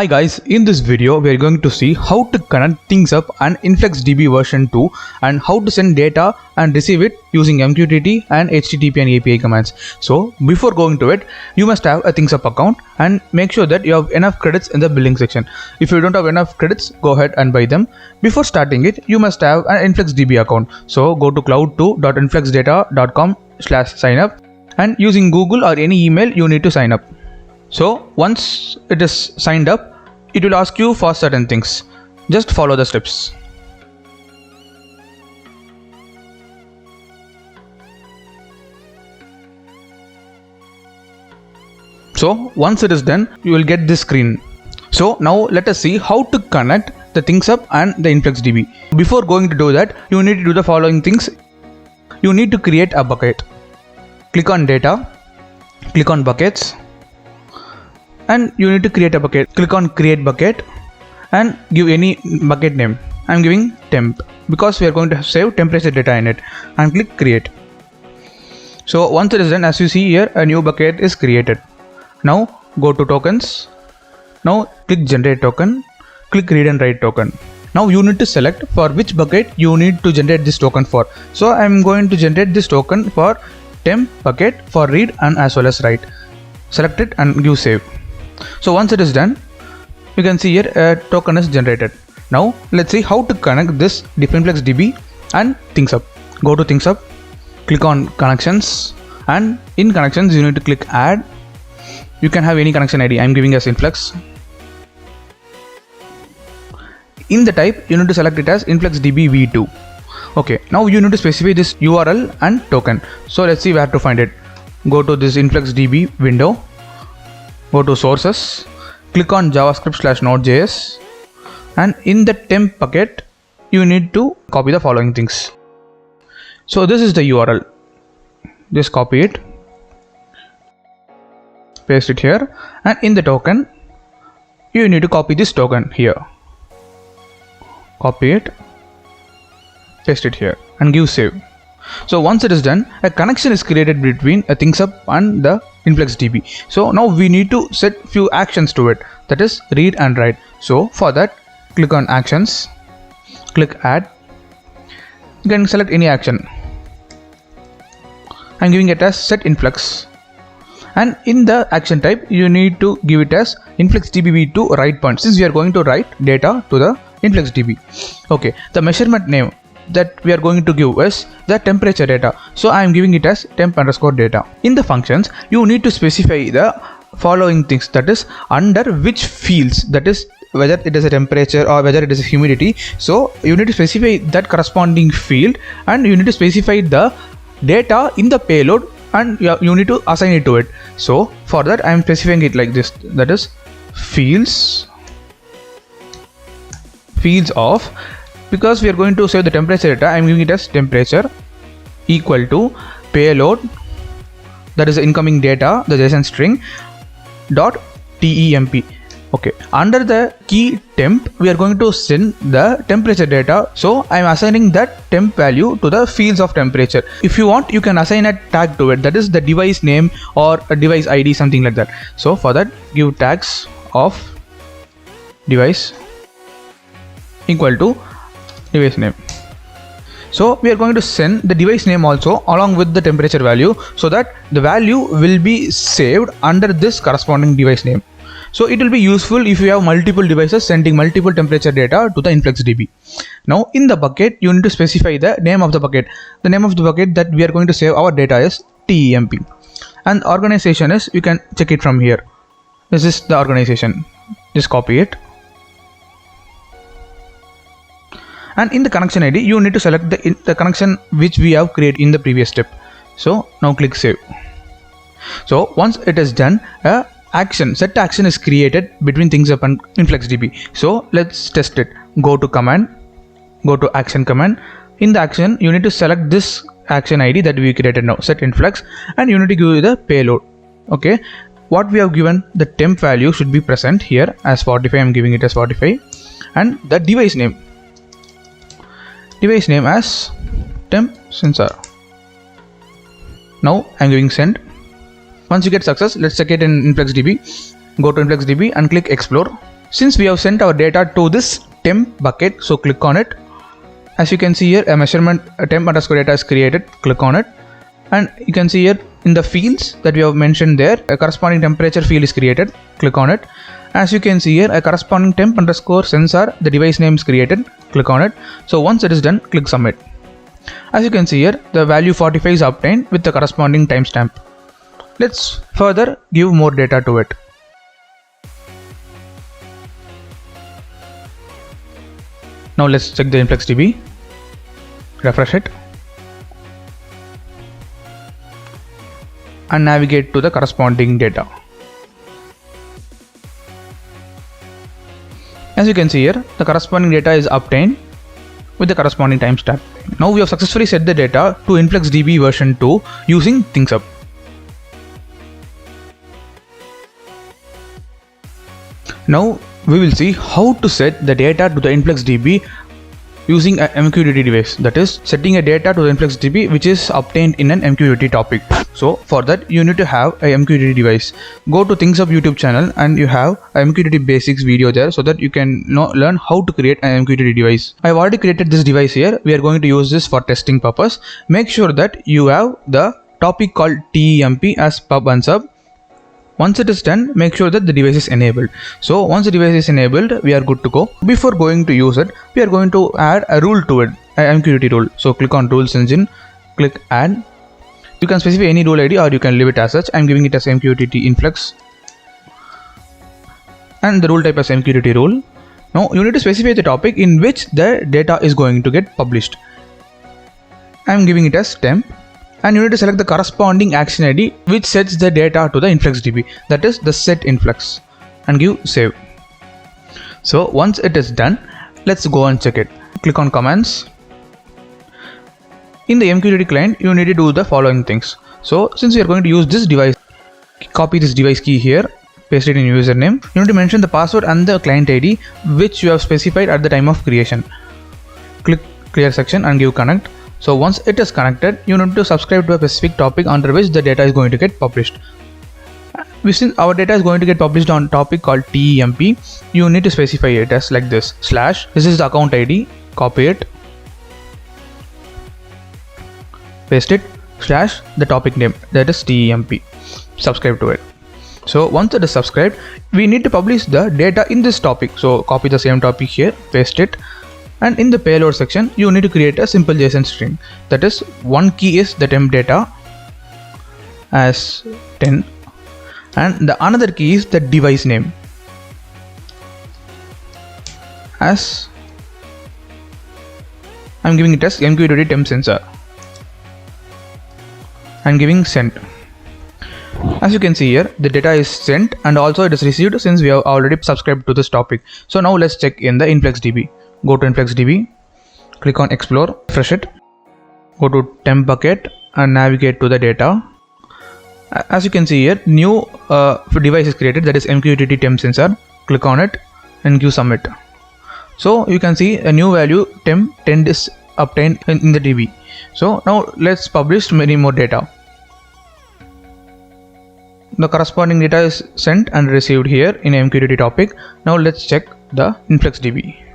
Hi guys, in this video we are going to see how to connect things up and InfluxDB version 2 and how to send data and receive it using MQTT and HTTP and API commands. So before going to it, you must have a things up account and make sure that you have enough credits in the billing section. If you don't have enough credits, go ahead and buy them. Before starting it, you must have an InfluxDB account. So go to cloud2.influxdata.com/signup and using Google or any email you need to sign up. So once it is signed up, it will ask you for certain things. Just follow the steps. So once it is done, you will get this screen. So now let us see how to connect the things up and the InfluxDB. Before going to do that, you need to do the following things. You need to create a bucket. Click on data, click on buckets, and you need to create a bucket. Click on create bucket and give any bucket name. I'm giving temp because we are going to save temperature data in it, and click create. So once it is done, as you see here, a new bucket is created. Now go to tokens. Now click generate token, click read and write token. Now you need to select for which bucket you need to generate this token for. So I'm going to generate this token for temp bucket for read and as well as write. Select it and give save. So once it is done, you can see here a token is generated. Now let's see how to connect this InfluxDB and things up. Go to things up, click on connections, and in connections you need to click add. You can have any connection ID. I'm giving as Influx. In the type, you need to select it as InfluxDB v2. Okay, now you need to specify this URL and token. So let's see where to find it. Go to this InfluxDB window. Go to sources, click on JavaScript/Node.js, and in the temp bucket, you need to copy the following things. So this is the URL. Just copy it, paste it here, and in the token, you need to copy this token here. Copy it, paste it here, and give save. So once it is done, a connection is created between a things up and the InfluxDB. So now we need to set few actions to it, that is read and write. So for that, click on actions, click add. You can select any action. I'm giving it as set influx, and in the action type you need to give it as InfluxDB v2 write point, since we are going to write data to the InfluxDB. Okay, the measurement name that we are going to give is the temperature data. So I am giving it as temp_data. In the functions, you need to specify the following things, that is under which fields, that is whether it is a temperature or whether it is a humidity. So you need to specify that corresponding field, and you need to specify the data in the payload, and you need to assign it to it. So for that I am specifying it like this, that is fields of, because we are going to save the temperature data, I am giving it as temperature equal to payload, that is incoming data, the JSON string dot temp. Okay, under the key temp we are going to send the temperature data. So I am assigning that temp value to the fields of temperature. If you want, you can assign a tag to it, that is the device name or a device ID, something like that. So for that, give tags of device equal to device name. So we are going to send the device name also along with the temperature value, so that the value will be saved under this corresponding device name. So it will be useful if you have multiple devices sending multiple temperature data to the InfluxDB. Now in the bucket, you need to specify the name of the bucket. The name of the bucket that we are going to save our data is temp, and organization is, you can check it from here. This is the organization. Just copy it. And in the connection ID, you need to select the connection which we have created in the previous step. So now click save. So once it is done, set action is created between things up and InfluxDB. So let's test it. Go to command, go to action command. In the action, you need to select this action ID that we created now, set influx, and you need to give the payload. Okay, what we have given, the temp value should be present here as 45. I'm giving it as 45, and the device name as temp sensor. Now I'm giving send. Once you get success, let's check it in InfluxDB. Go to InfluxDB and click explore. Since we have sent our data to this temp bucket, so click on it. As you can see here, a measurement temp underscore data is created. Click on it, and you can see here in the fields that we have mentioned there, a corresponding temperature field is created. Click on it. As you can see here, a corresponding temp underscore sensor, the device name is created. Click on it. So once it is done, click submit. As you can see here, the value 45 is obtained with the corresponding timestamp. Let's further give more data to it. Now let's check the InfluxDB. Refresh it and navigate to the corresponding data. As you can see here, the corresponding data is obtained with the corresponding timestamp. Now we have successfully set the data to InfluxDB version 2 using ThingsUp. Now we will see how to set the data to the InfluxDB using a MQTT device, that is setting a data to the InfluxDB which is obtained in an MQTT topic. So for that you need to have a MQTT device. Go to ThingsUp YouTube channel and you have a MQTT basics video there so that you can learn how to create an MQTT device. I have already created this device here. We are going to use this for testing purpose. Make sure that you have the topic called TEMP as pub and sub. Once it is done, make sure that the device is enabled. So once the device is enabled, we are good to go. Before going to use it, we are going to add a rule to it, an MQTT rule. So click on Rules Engine, click Add. You can specify any rule ID or you can leave it as such. I am giving it as MQTT Influx and the rule type as MQTT rule. Now you need to specify the topic in which the data is going to get published. I am giving it as temp. And you need to select the corresponding action ID which sets the data to the InfluxDB, that is the set influx, and give save. So once it is done, let's go and check it. Click on commands. In the MQTT client, you need to do the following things. So since we are going to use this device, copy this device key here, paste it in username. You need to mention the password and the client ID which you have specified at the time of creation. Click clear section and give connect. So once it is connected, you need to subscribe to a specific topic under which the data is going to get published. Since our data is going to get published on topic called TEMP, you need to specify it as like this: slash, this is the account ID, copy it, paste it, slash the topic name, that is TEMP, subscribe to it. So once it is subscribed, we need to publish the data in this topic. So copy the same topic here, paste it. And in the payload section, you need to create a simple JSON string. That is, one key is the temp data as 10, and the another key is the device name as, I'm giving it as MQTT temp sensor and giving send. As you can see here, the data is sent and also it is received since we have already subscribed to this topic. So now let's check in the InfluxDB. Go to InfluxDB, click on Explore, refresh it, go to temp bucket and navigate to the data. As you can see here, new device is created, that is MQTT temp sensor. Click on it and give submit. So you can see a new value temp 10 is obtained in the DB. So now let's publish many more data. The corresponding data is sent and received here in MQTT topic. Now let's check the InfluxDB.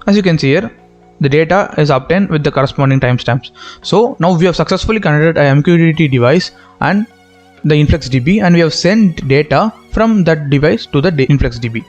As you can see here, the data is obtained with the corresponding timestamps. So now we have successfully connected a MQTT device and the InfluxDB, and we have sent data from that device to the InfluxDB.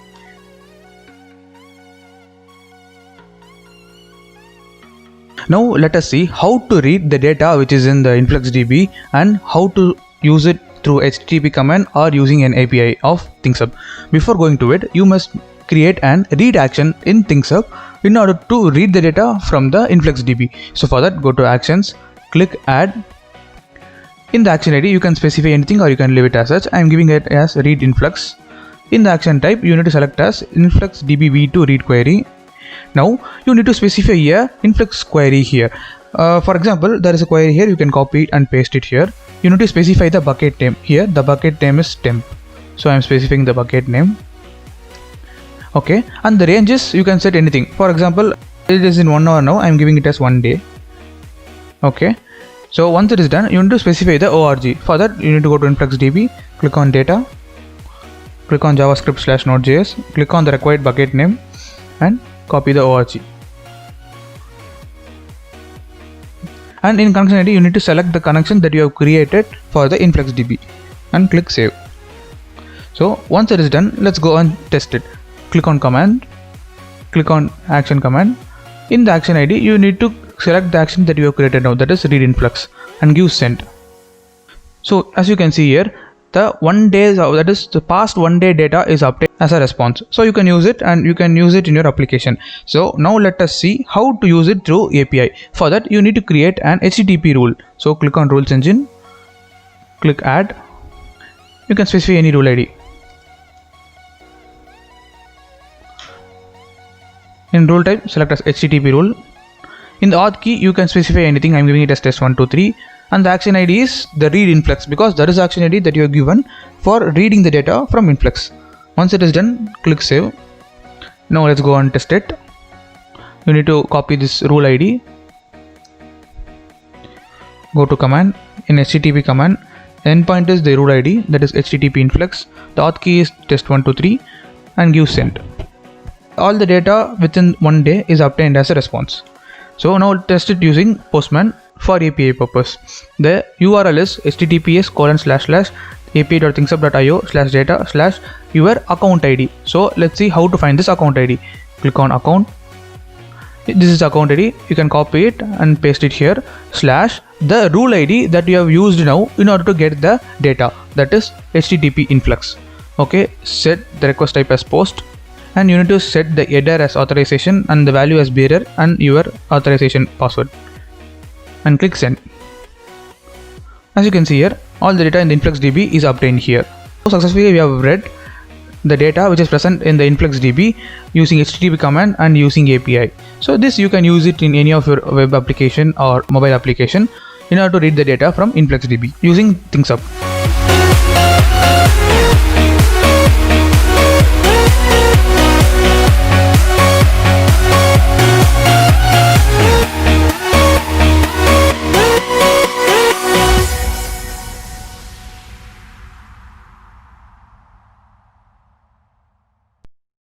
Now let us see how to read the data which is in the InfluxDB and how to use it through HTTP command or using an API of ThingsUp. Before going to it, you must create an read action in ThingsUp in order to read the data from the InfluxDB. So for that, go to actions, click add. In the action ID, you can specify anything or you can leave it as such. I am giving it as read influx. In the action type, you need to select as InfluxDB v2 read query. Now you need to specify a influx query here. For example, there is a query here, you can copy it and paste it here. You need to specify the bucket name. Here the bucket name is temp, so I am specifying the bucket name. Okay, and the ranges you can set anything. For example, it is in 1 hour now, I am giving it as 1 day. Okay, so once it is done, you need to specify the org. For that, you need to go to InfluxDB, click on data, click on javascript/node.js, click on the required bucket name and copy the org. And in connection ID, you need to select the connection that you have created for the InfluxDB and click save. So once it is done, let's go and test it. Click on command, click on action command. In the action ID, you need to select the action that you have created now, that is read influx, and give send. So as you can see here, the 1 day, that is the past 1 day data is updated as a response. So you can use it and you can use it in your application. So now let us see how to use it through API. For that you need to create an HTTP rule. So click on rules engine, click add. You can specify any rule ID. In rule type, select as HTTP rule. In the auth key, you can specify anything. I'm giving it as test123. And the action ID is the read influx, because that is the action ID that you have given for reading the data from influx. Once it is done, click save. Now let's go and test it. You need to copy this rule ID. Go to command. In HTTP command, endpoint is the rule ID, that is HTTP influx. The auth key is test123 and give send. All the data within 1 day is obtained as a response. So now test it using Postman for API purpose. The URL is https://api.thingsup.io/data/your account ID. So let's see how to find this account ID. Click on account. This is account ID. You can copy it and paste it here. /the rule ID that you have used now in order to get the data, that is HTTP influx. Okay, set the request type as post. And you need to set the header as authorization and the value as bearer and your authorization password. And click send. As you can see here, all the data in the InfluxDB is obtained here. So successfully we have read the data which is present in the InfluxDB using HTTP command and using API. So this you can use it in any of your web application or mobile application in order to read the data from InfluxDB using ThingSup.